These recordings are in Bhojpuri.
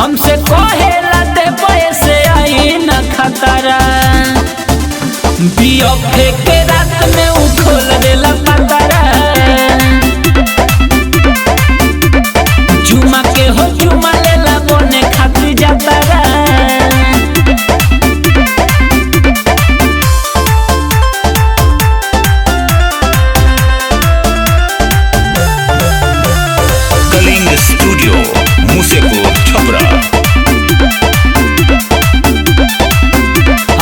हमसे कहेला दे पैसे आई न खतरा बिया फेंके रात में उ खोल देला पतरा जुमा के हो जुमा लेला बने खातिर जातरा कलिंग स्टूडियो मुसेपुर छपरा।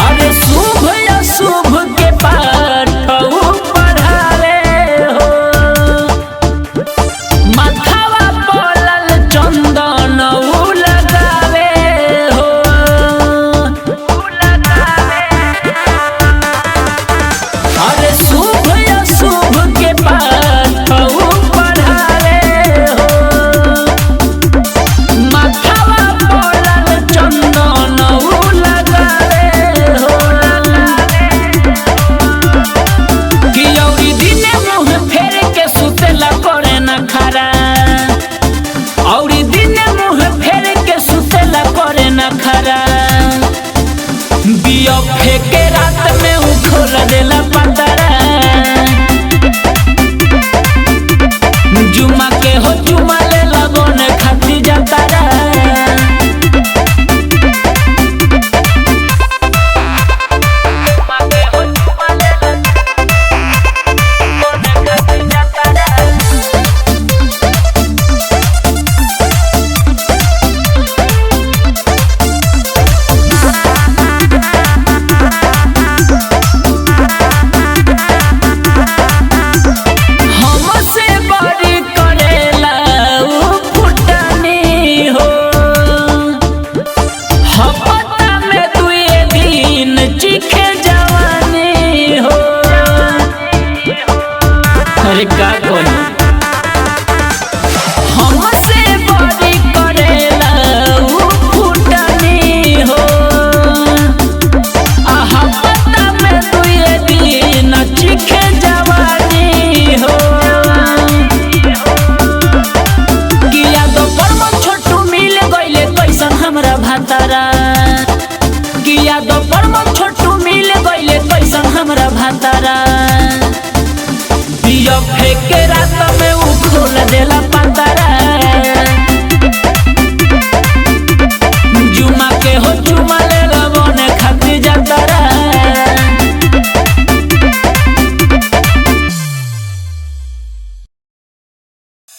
अरे शुभ अशुभ के पाठ पढ़ावे हो माथावा पड़ल चंदन लगावे हो अरे शुभ अशुभ के पाठ पढ़ावे हो माथावा पड़ल चंदन लगावे हो कि औरी दिने मुँह फेर के सुतेला करे न खरा औरी दिने मुँह फेर के सुतेला करे न खरा बिया फेंके रात में उ खोल देला पतरा जुमा के हो जुमा लेला बने खातिर जातरा हमसे बड़ी करेला उ फुटानी हो हपता में दुए दिन चीखे जवानी हो अरे का कहूं हमसे बड़ी करेला उ फुटानी हो हपता में दुए दिन चीखे जवानी हो गिया दो परम छोटू मिल गइले कैसन हमरा भातारा गिया दो परम छोटू मिल गइले कैसन हमरा भातारा बिया फेंके रात में उ खोल देला पतरा जुमा के हो जुमा लेला बने खातिर जातरा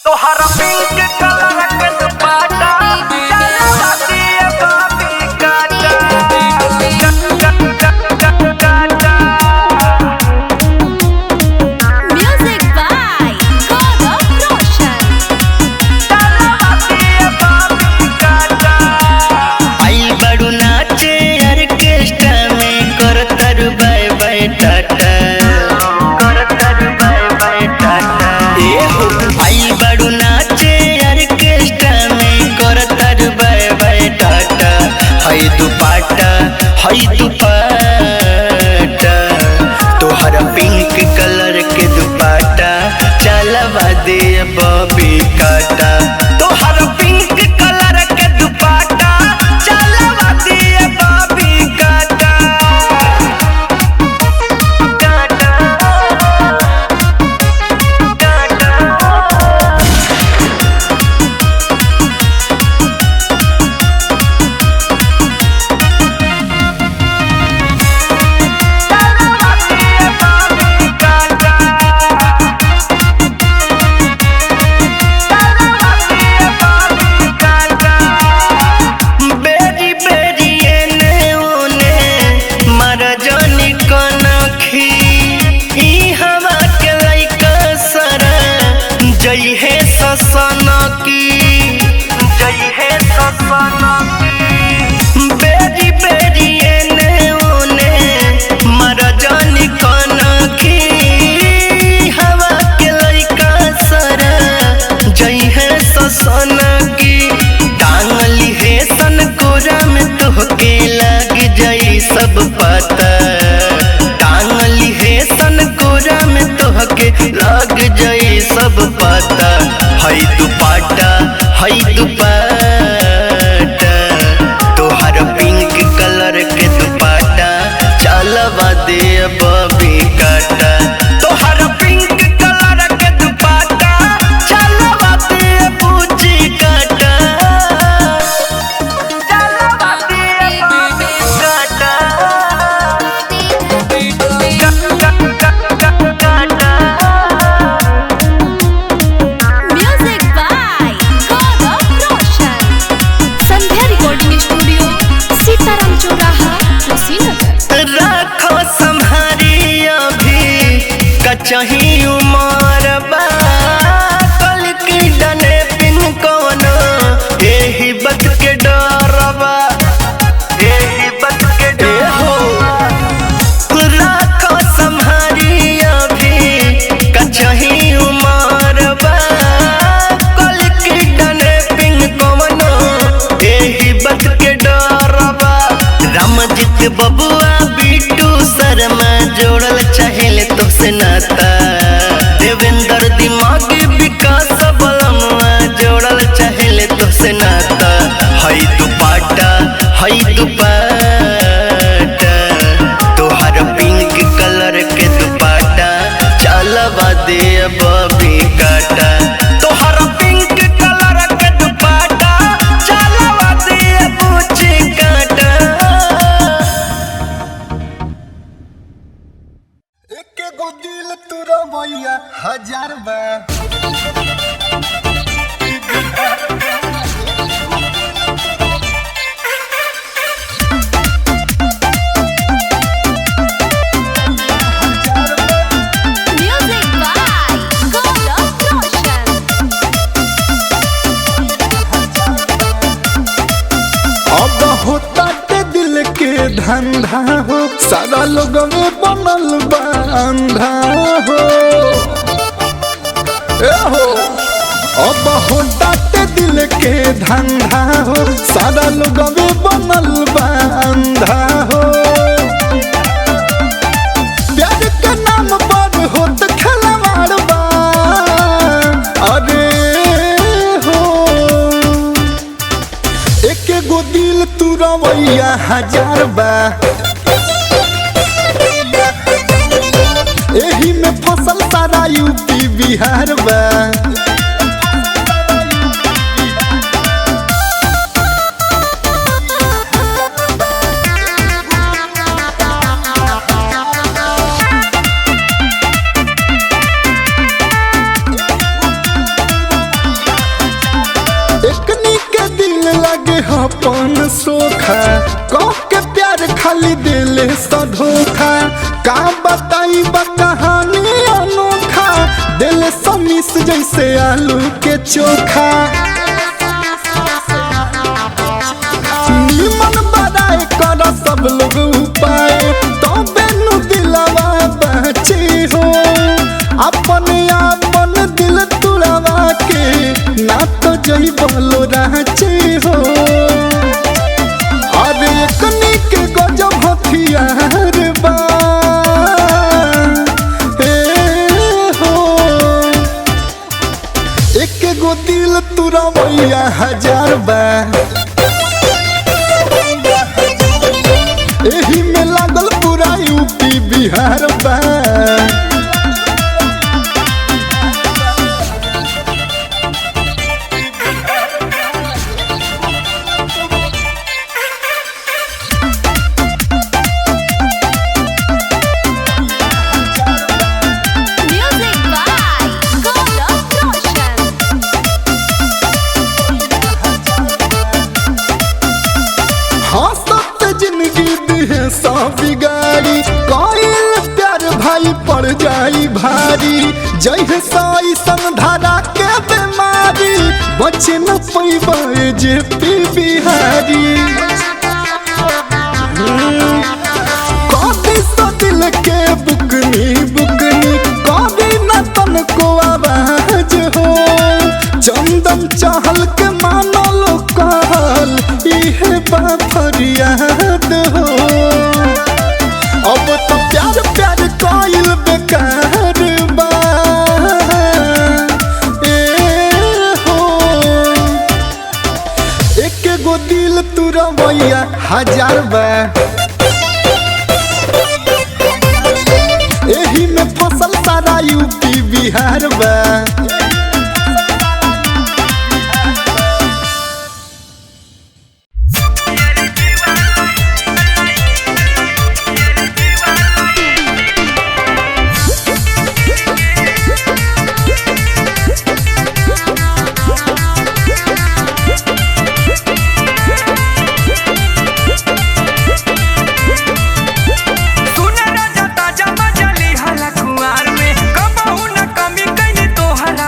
तोहरा पिंक कलर के दुपट्टा चला दिए बाबी काटा Music by God of Roshan. के बबुआ बिट्टू शर्मा जोड़ल चाहेले तो से नाता देवेंद्र दिमागी विकास बलमुआ जोड़ल चाहेले तो से नाता हई दुपाटा तोहर पिंक कलर के दुपाटा चलवा दे बबी काटा तोहर पिंक कलर के दुपट्टा चलवा दे पूछे काटा एके गो दिल तुरा मैया हजार बा Music by Gaurav Roshan. अब होता के दिल के धंधा हो सारा लोग में बनल बा अंधा हो ए हो अब होता के दिल के धंधा हो सारा लोग में बनल बा अंधा हो प्यार के नाम पर होत खिलवाड़ बा अरे हो एके गो दिल तू रवैया हजार बा एही में फसल सारा यूपी बिहार बा एकनी के दिल लगे अपन सोखा कह के प्यार खाली दिल सा धोखा का बताई कहानी अनोखा दिल समीस जैसे आलू के चोखा निमन बड़ाई कर सब लोग उपाय तो बेनु दिलवा बची हो अपने दिल तुड़वा के ना तो जई बोलो राची हो अरे कनी के गजब हथियार बा हो एक गो दिल तुरा मैया हजार बा एही में लागल पूरा यूपी बिहार बा Music by Gaurav Roshan. हंसत जिंदगी दिहे सब बिगाड़ी कइल प्यार भाई पड़ जाई भारी जय साई संधारा के बीमारी बचे न पैबे जे पी बिहारी कभी तो दिल के बुकनी कभी न तन को आवाज हो चंदन चहल के मानो लो कहल इहे बा फरियाद हो अब तो प्यार प्यार कइल बेकार बा ए हो एक गो दिल तू रवैया हजार बा एही में फसल सारा यूपी बिहार बा सुने राजा ताजा मजली हला कुआर में कबहू न कमी कइनी तोहरा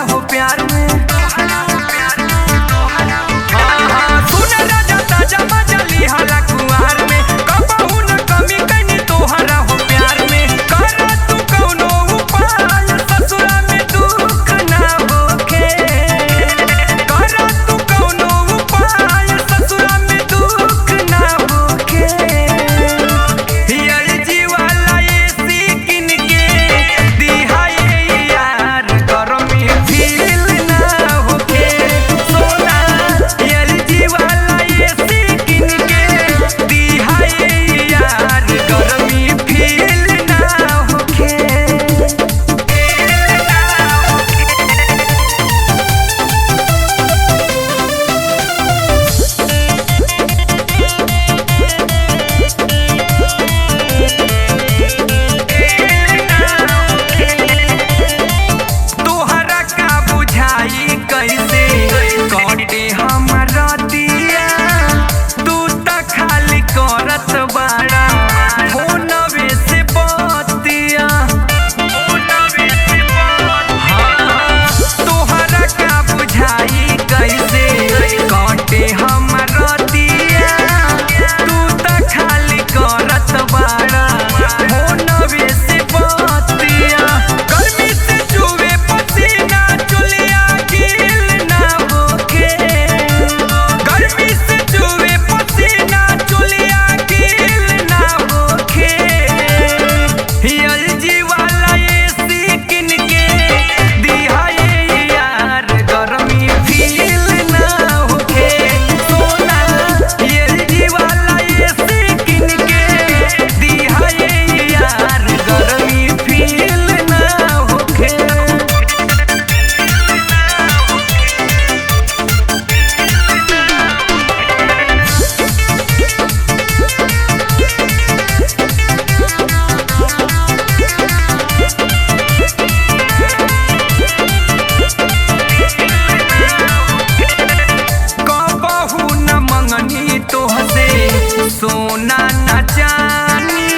सोना न जानी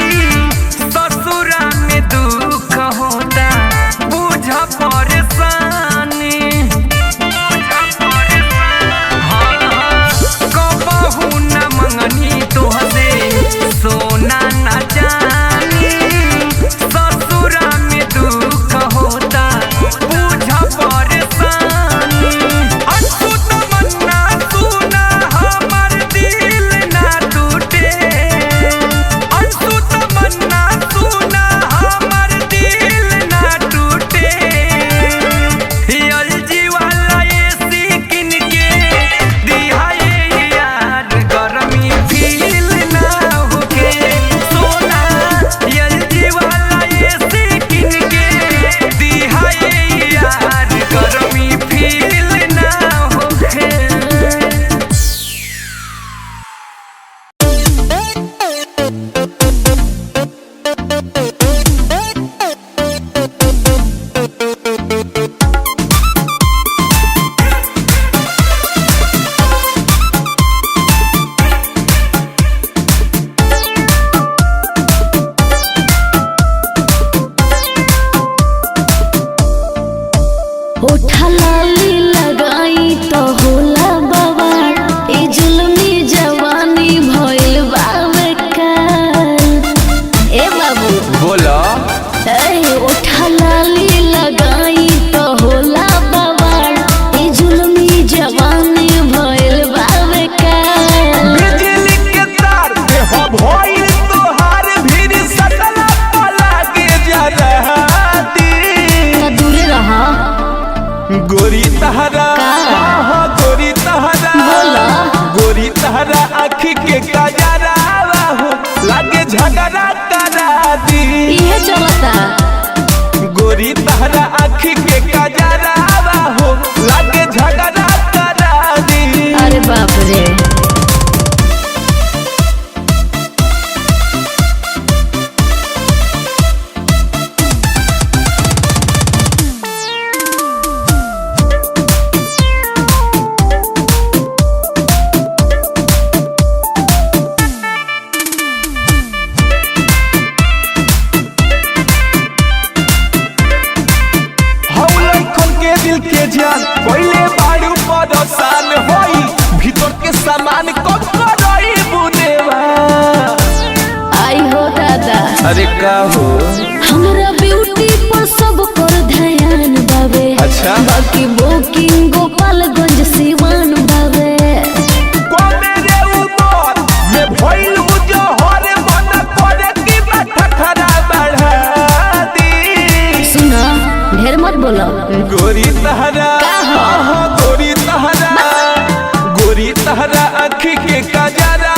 ससुरा में दुख होता बुझ परेशानी कबहू न मंगनी तोहसे सोना न जानी ससुरा में दुख होता बुझ परेशानी अंशु तमन्ना सुना हमर दिल ना टूटे अंशु तमन्ना सुना हमर दिल ना टूटे एलजी वाला एसी किन के दिहाए यार गरमी फील ना होके सोना एलजी वाला एसी किन के दिहाए यार गरमी फील ना होके होठा लाली लगाई तो होला बवाल ए जुल्मी जवानी भइल बावे काल ए बाबू बोलो ए होठा लाली लगाई तो होला बवाल ए जुल्मी जवानी भइल बावे काल बिजली के तार पे हो भइल तोहार भीड़ सटला पला के जा रहती का दूरे रहा गोरी तहरा हाँ गोरी तहरा बोला। गोरी तहरा आँखी के कजरा हो लागे झगड़ा करा दी इहे चलता गोरी तहरा आँखी के कजरा हो लागे झगड़ा करा दी अरे बाप रे हौलन खोल के दिल के जान पहले बाड़ू परेशान होई भीतर के सामान कब करई बुनेवा आई हो दादा अरे का हो हमरा ब्यूटी पर सब कर ध्यान बावे अच्छा। बाकी बुकिंग गोपालगंज सिवान बावे कोने रे ऊपर में भइल जो हरे मन करे की बैठा खरा बढ़ा दी सुना ढेर मत बोलो गोरी तहरा का हो? हाँ गोरी तहरा गोरी तहरा आँखी के कजरा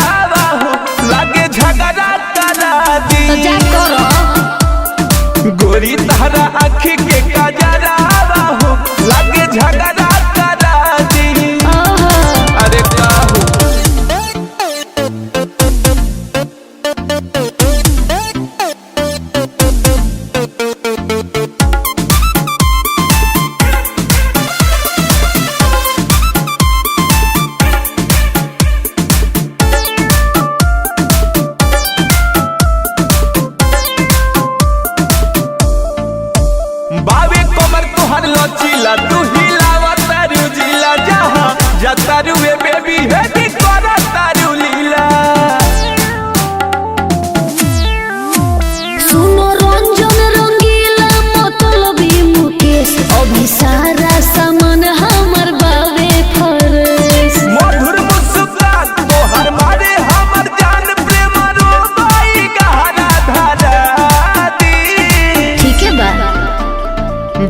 हो लागे झगड़ा करा दी तो जा करो गोरी तहरा आँखी के कजरा हो लागे झगड़ा करा दी ओहो अरे का हो बावे कमर तोहर लचीला तू हिलावा तारू जिला जहाँ जा तारू ए बेबी है दी करा तारू लीला सुनो रंजन रंगीला मतलबी मुकेश अभी सारा सामान हमर बावे फरेश मधुर मुस्कान तोहर मारे हमर जान प्रेम रो बाई गहरा धारा दी ठीक है बा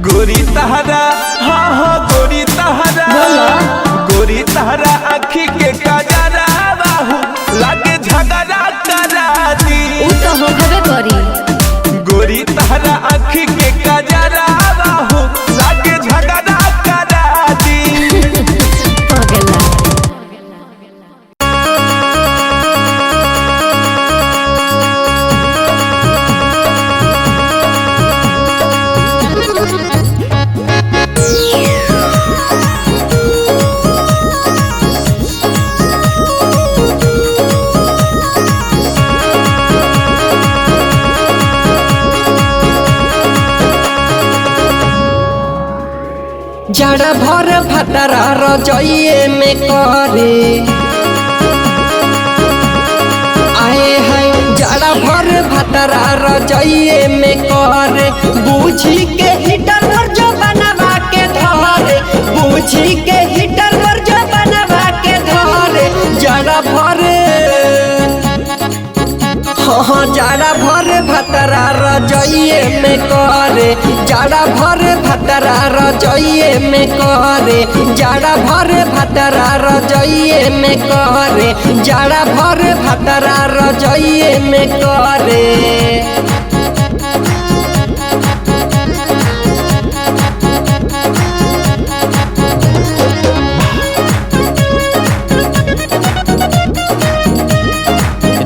गोरी तहरा हाँ हाँ गोरी तहरा बोलो। गोरी तहरा आँखी के कजरा हो लागे झगड़ा करा दी उ तो होखबे करी गोरी तहरा आँखी के कजरा हो लागे झगड़ा करा दी पगला जड़ा भर भतरा रजइए में करे आए है जड़ा भर भतरा रजइए में करे बूझी के हीटर पर जो बनवा के धरे बूझी के हीटर पर जो बनवा के धरे जड़ा भर हाँ जड़ा भर भतरा रजइए में करे जड़ा भर भतरा रजइए में करे जड़ा भर भतरा रजइए में करे जड़ा भर भतरा रजइए में करे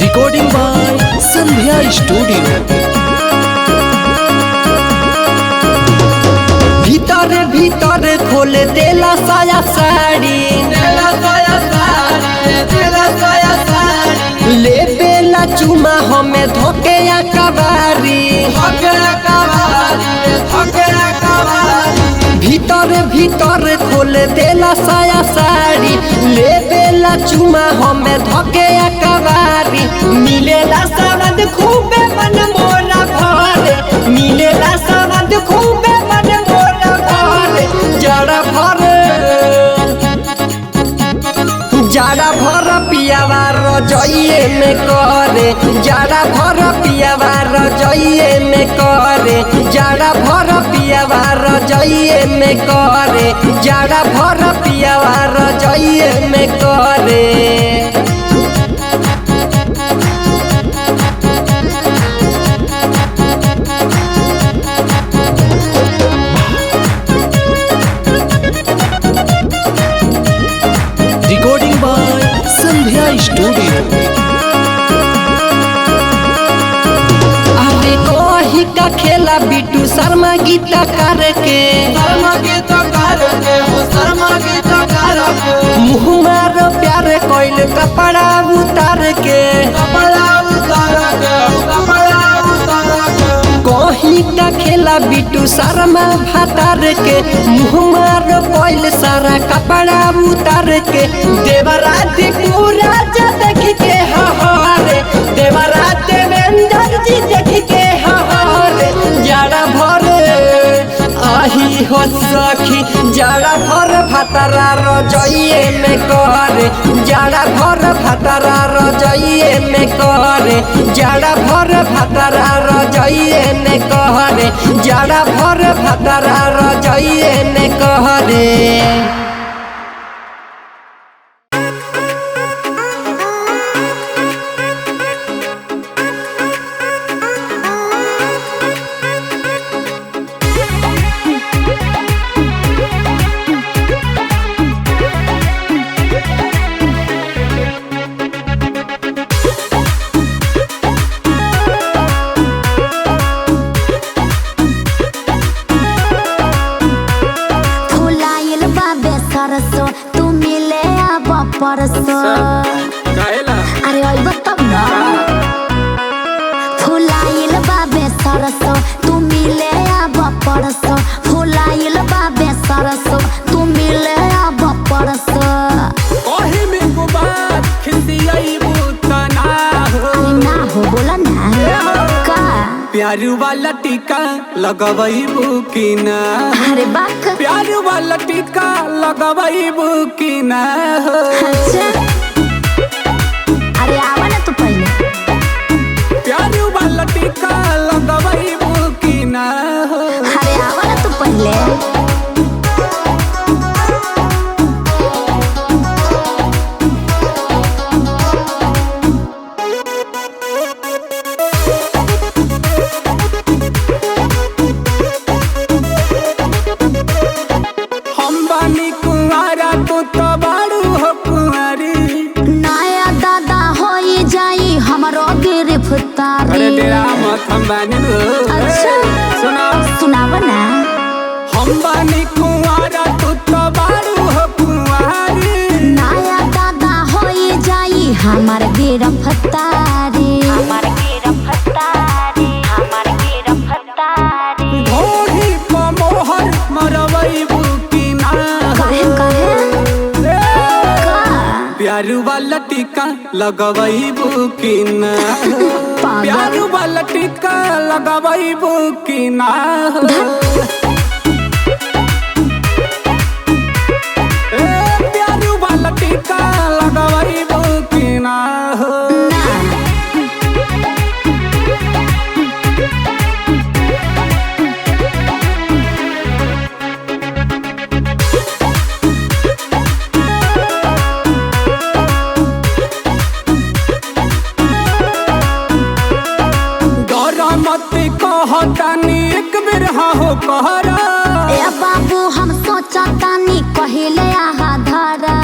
रिकॉर्डिंग बाय संध्या स्टूडियो। भीतर भीतर खोल देला साया साड़ी ले बेला चुमा हमें धोके या कबारी भीतर भीतर खोल देला साया साड़ी ले बेला चुमा हमें धोके या कबारी मिलेला सवाद खूबे मन मोरा भरे मिलेला सवाद खूबे मन मोरा भरे जड़ा भर पियावा रजइए में करे जड़ा भर पियावा रजइए में करे जड़ा भर पियावा रजइए में करे जड़ा भर पियावा रजइए में करे रिकॉर्डिंग बाय संध्या स्टूडियो। अरे कोही का खेला बिट्टू शर्मा गीता करके मुँह मारो प्यार कोइल कपड़ा उतार के कोही का खेला बिट्टू शर्मा भातार के मुँह मारो कोइल सारा कपड़ा उतार के देवरात पूरा देख के हहारे देवरात देवेंद्र जी देख के हहारे जड़ा भर आही हो सखी जड़ा भर भतरा रजइए में करे जड़ा भर भतरा रजइए में करे जड़ा भर भतरा रजइए में करे जड़ा भर भतरा रजइए में करे फुलाइल बाबे सरसो तू मिले आब परसो अरे अइब तब न फुलाइल बाबे सरसो तू मिले आब परसो फुलाइल बाबे सरसो तू मिले आब परसो ओही में को बात खिसियाई बुतना हो अरे ना हो बोला ना का प्यार वाला टीका लगवई बुकिना अरे बाक प्यार वाला टीका लगवई बुकिना हो अच्छा अरे आवा ना तू पहले प्यार वाला टीका लगवई बुकिना हो अरे आवा ना तू पहले हम बानी कुंवारा तू तो बारू हो कुंवारी नया दादा होई जाई हमरो गिरफ्तारी अरे तेरा मत हम बानी लो अच्छा सुना सुनाव ना हम बानी कुंवारा तू तो बारू हो कुंवारी नया दादा होई जाई हमार गिरफ्तारी हमार गिरफ्तारी ढोही को मोहर मरवई बुकिना टीका लगवैबू की ना प्यार वाला टीका लगवैबू की ना प्यार वाला टीका लगवैबू की ना कहतानी एक बेर हो कहरा ए बाबू हम सोचतानी कहिले आहा धरा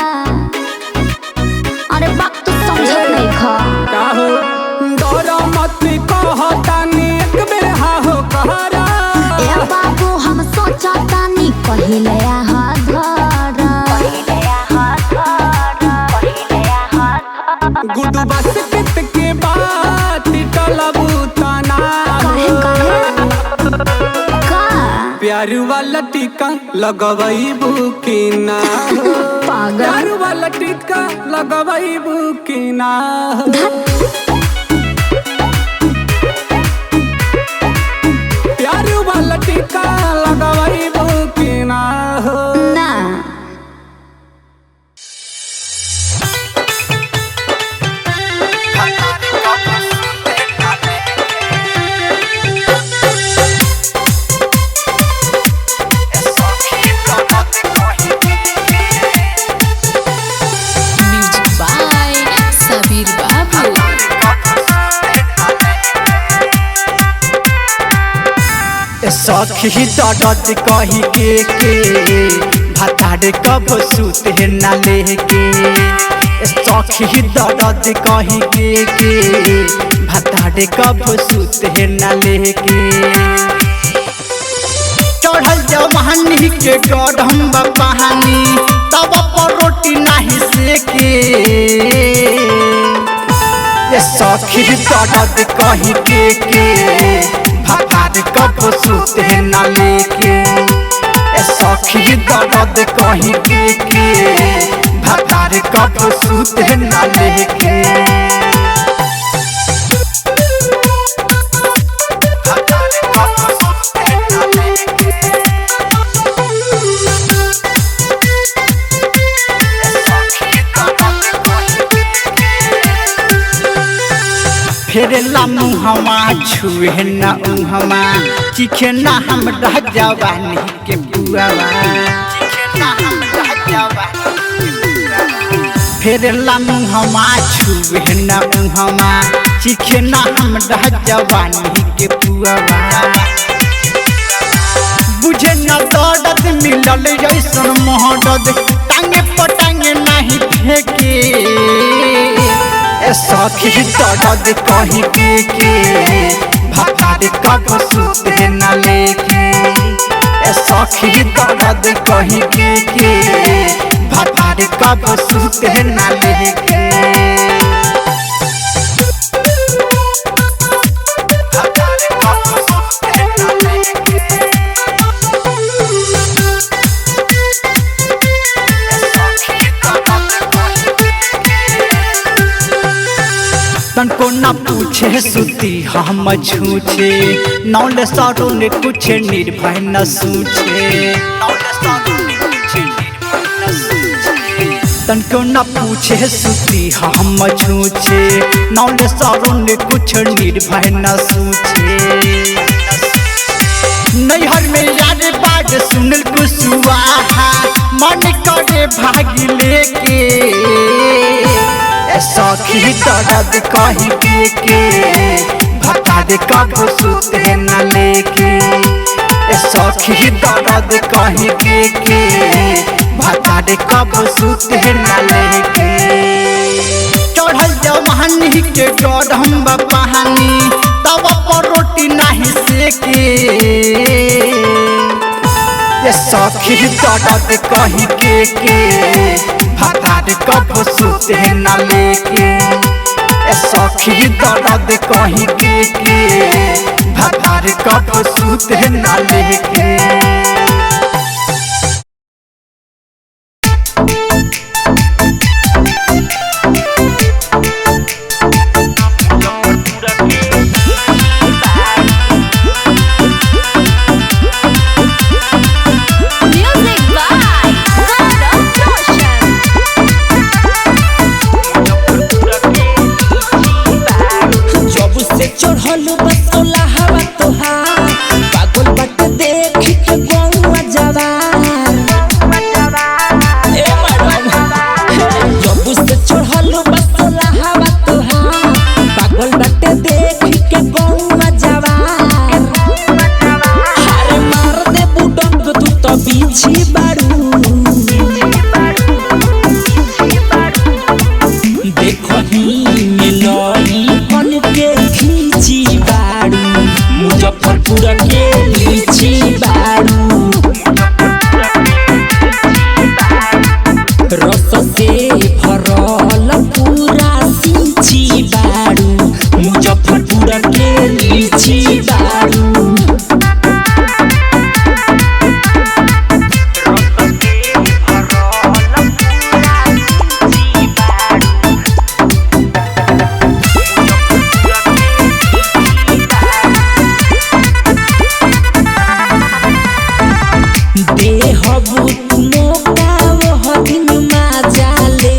अरे बात तू समझत नहीं खा का हो डरा मत कहतानी एक बेर हो कहरा ए बाबू हम सोचतानी कहिले आहा धरा गुडू बस कित के बात टलबू तना प्यार वाला टीका लगवैबू की ना प्यार वाला टीका लगवैबू की ना प्यार वाला टीका लगवैबू की ना ना सखी दर्द कही के भताड़ कब सुते न लेके सखी दर्द कही के भताड़ कब सुते न लेके चढ़ल जवानी के गढ़म बहानी तब पर रोटी नहीं सेके सखी दर्द कही के भताड़ कब सुते न लेके सखी दर्द कही के भताड़ कब सुते न लेके फेर लामू हवा छुए न उहमा चिखे न हमरा जवानी के बुआवा फेर लामू हवा छुए न उहमा चिखे न हमरा जवानी के बुआवा बुझे न दर्द मिलल जैसन मोहब्बत टांगे पटांगे नहीं फेंके सखी दर्द कही के भताड़ कब सुते न लेके सखी दर्द कही के भताड़ कब सुते न लेके तनको न पूछे सुती हम झूठे नौले सारो ने कुछ निर्भय न सूझे तनको न पूछे सुती हम झूठे नौले सारो ने कुछ निर्भय न सूझे नैहर में याद बात सुनल कुसुआहा मन करे भाग लेके सखी दर्द कही के भताड़ कब सुते न लेके सखी दर्द कही के भताड़ कब सुते न लेके चढ़ल जवानी के गढ़म बहानी तब पर रोटी नहीं सेके सखी दर्द कही के भताड़ कब सुते न लेके सखी दर्द कही के भताड़ कब सुते न लेके चढ़ल बसोला हवा तोहार पागल बट देख के गौवा जवार ए मैडम जब से चढ़ल बसोला हवा तोहार पागल बट देख के गौवा जवार अरे मार दे बुडंग तू तो बीछी बारू मुजफ्फरपुर के लीची बारू रस से भरल पूरा सींची बारू मुजफ्फरपुर के लीची बारू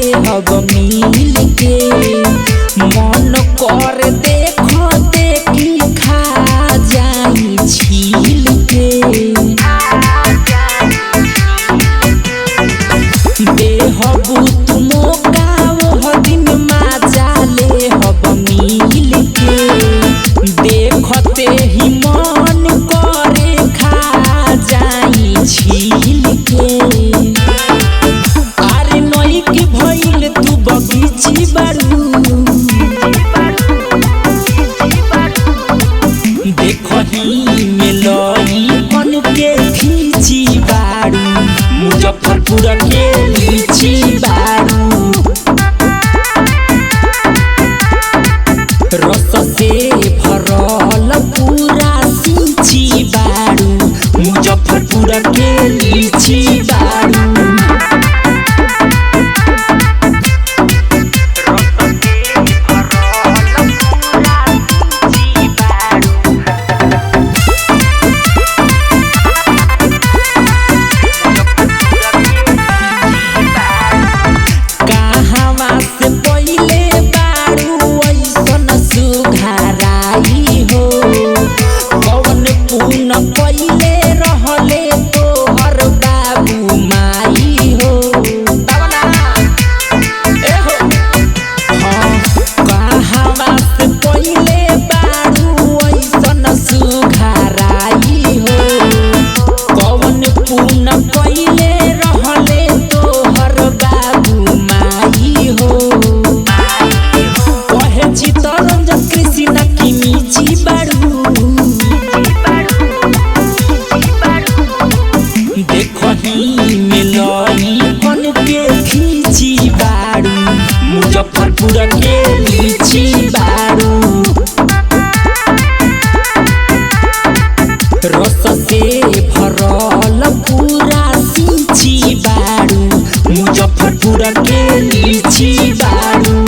मिल के मन कर देखो देखी खा जाई छील के देहबू तुम गाँव दिन माजा ले हब मिल के देखते ही मन करे खा जाई छील के बगीची बारू देखही में लई बन के खींची बारू मुजफ्फरपुर के लीची बारू रस से भरल पूरा सींची बारू मुजफ्फरपुर के लीची बारू पहिले रहले तोहर बाबू माई हो एहो हाँ कहावा से पहिले बारू ऐसन सुघराई हो कौन पून पहिले रहले तोहर बाबू माई हो कहे चितरंजन कृष्ण की मीची बारू देखही में लई बन के खींची बारू मुजफ्फरपुर के लीची बारू रस से भरल पूरा सींची बारू मुजफ्फरपुर के लीची बारू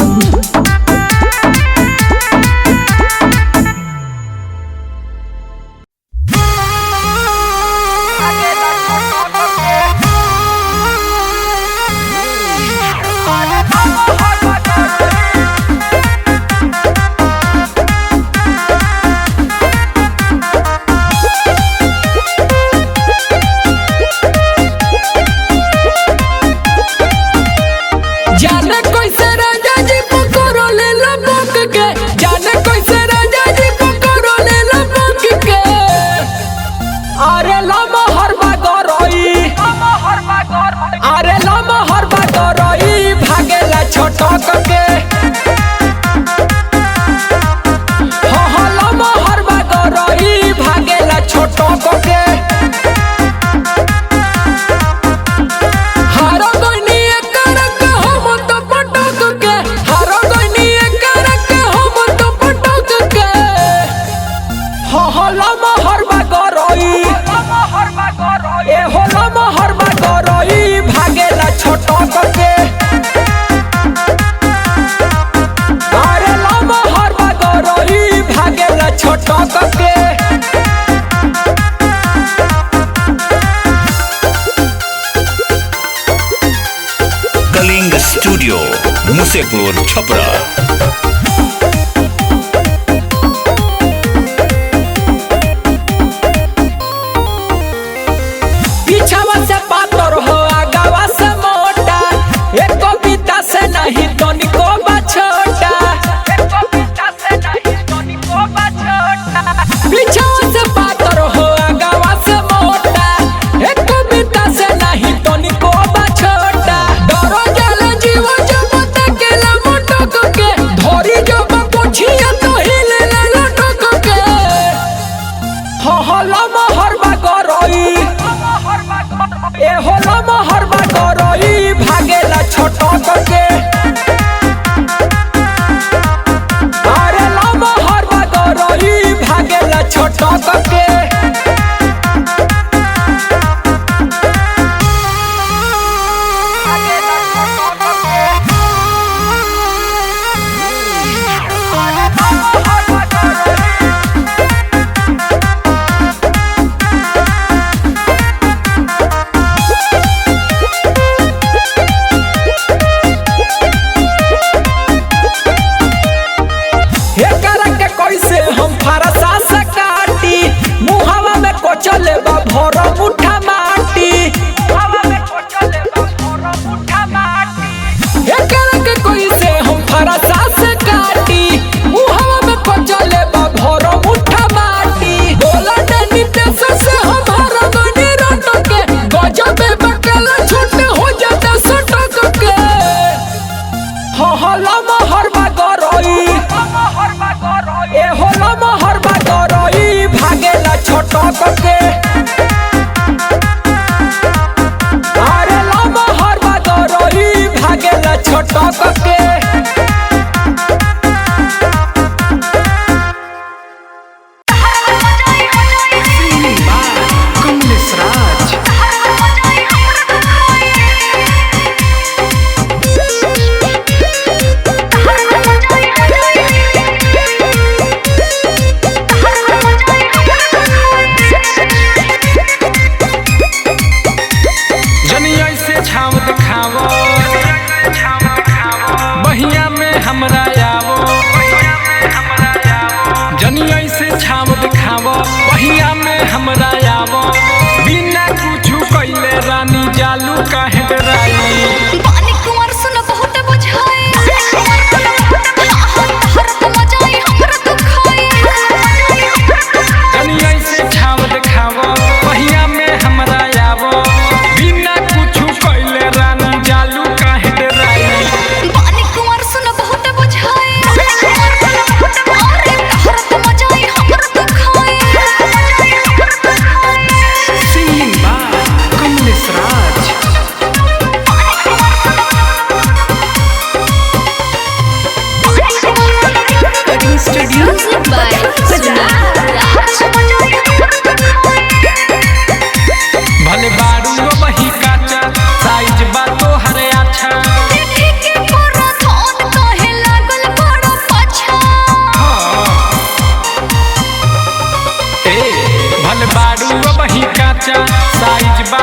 कलिंग स्टूडियो मुसेपुर छपरा। काचा साइज बा